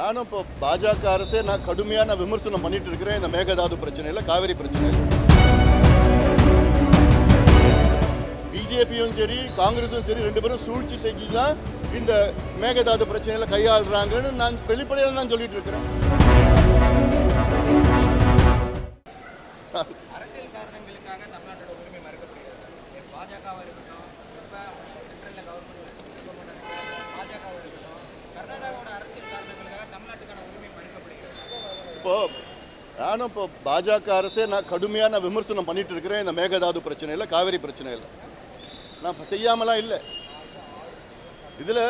நானும் இப்போ பாஜக அரசே நான் கடுமையான விமர்சனம் பண்ணிட்டு இருக்கிறேன் இந்த மேகதாது பிரச்சனையில், காவிரி பிரச்சனையில். பிஜேபியும் சரி காங்கிரஸும் சரி ரெண்டு பேரும் சூழ்ச்சி செஞ்சு தான் இந்த மேகதாது பிரச்சனையில் கையாளுறாங்கன்னு நான் வெளிப்படையாக தான் சொல்லிட்டு இருக்கிறேன். அரசியல் காரணங்களுக்காக தமிழ்நாட்டோட உரிமை மறுக்கப்படுகிறது. பாஜகவாக இருக்கட்டும், சென்ட்ரலில் கவர்மெண்ட் பாஜகவாக இருக்கட்டும், கர்நாடகாவோட அரசியல் காரணங்களுக்காக தமிழ்நாட்டுக்கான உரிமை மறுக்கப்படுகிறது. நானும் இப்போ பாஜக அரசே நான் கடுமையான விமர்சனம் பண்ணிட்டு இருக்கிறேன் இந்த மேகதாது பிரச்சனையில், காவிரி பிரச்சனையில். நான் செய்யாமலாம் இல்லை. இதில்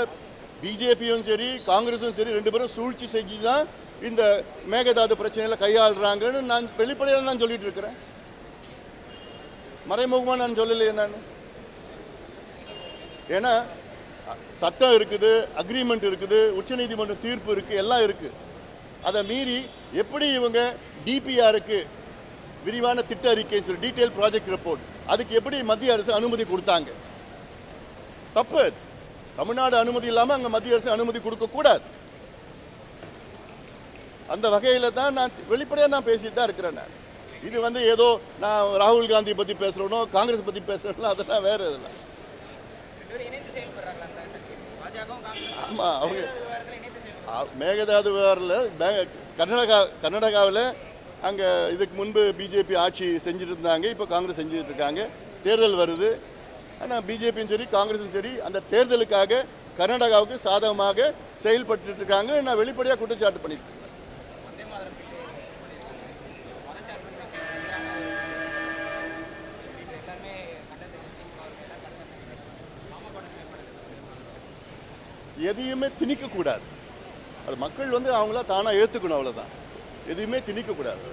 பிஜேபியும் சரி காங்கிரஸும் சரி ரெண்டு பேரும் சூழ்ச்சி செஞ்சு தான் இந்த மேகதாது பிரச்சனையில் கையாளுறாங்கன்னு நான் வெளிப்படையாக தான் சொல்லிட்டு இருக்கிறேன். மறைமுகமாக நான் சொல்லலையே நான். ஏன்னா சட்டம் இருக்குது, அக்ரிமெண்ட் இருக்குது, உச்சநீதிமன்ற தீர்ப்பு இருக்குது, எல்லாம் இருக்குது. அதை மீறி எப்படி இவங்க டிபிஆருக்கு விரிவான திட்ட அறிக்கைன்னு சொல்லி டீட்டெயில் ப்ராஜெக்ட் ரிப்போர்ட் அதுக்கு எப்படி மத்திய அரசு அனுமதி கொடுத்தாங்க? தப்பு. தமிழ்நாடு அனுமதி இல்லாமல் அங்கே மத்திய அரசு அனுமதி கொடுக்கக்கூடாது. அந்த வகையில் தான் நான் வெளிப்படையாக நான் பேசிட்டு தான் இருக்கிறேன். நான் இது ஏதோ நான் ராகுல் காந்தி பற்றி பேசுகிறோனோ காங்கிரஸ் பற்றி பேசுகிறோனோ அதெல்லாம் வேறு இதெல்லாம். ஆமாம், அவங்க மேகதாது விவகாரத்தில் கர்நாடகாவில் அங்கே இதுக்கு முன்பு பிஜேபி ஆட்சி செஞ்சுட்டு இருந்தாங்க, இப்போ காங்கிரஸ் செஞ்சுட்டு இருக்காங்க. தேர்தல் வருது. ஆனால் பிஜேபியும் சரி காங்கிரஸும் சரி அந்த தேர்தலுக்காக கர்நாடகாவுக்கு சாதகமாக செயல்பட்டு இருக்காங்க. நான் வெளிப்படையாக குற்றச்சாட்டு பண்ணிட்டு இருக்கேன். எதையுமே திணிக்கக்கூடாது. அது மக்கள் அவங்கள தானாக ஏற்றுக்கணும், அவ்வளோதான். எதுவுமே திணிக்கக்கூடாது.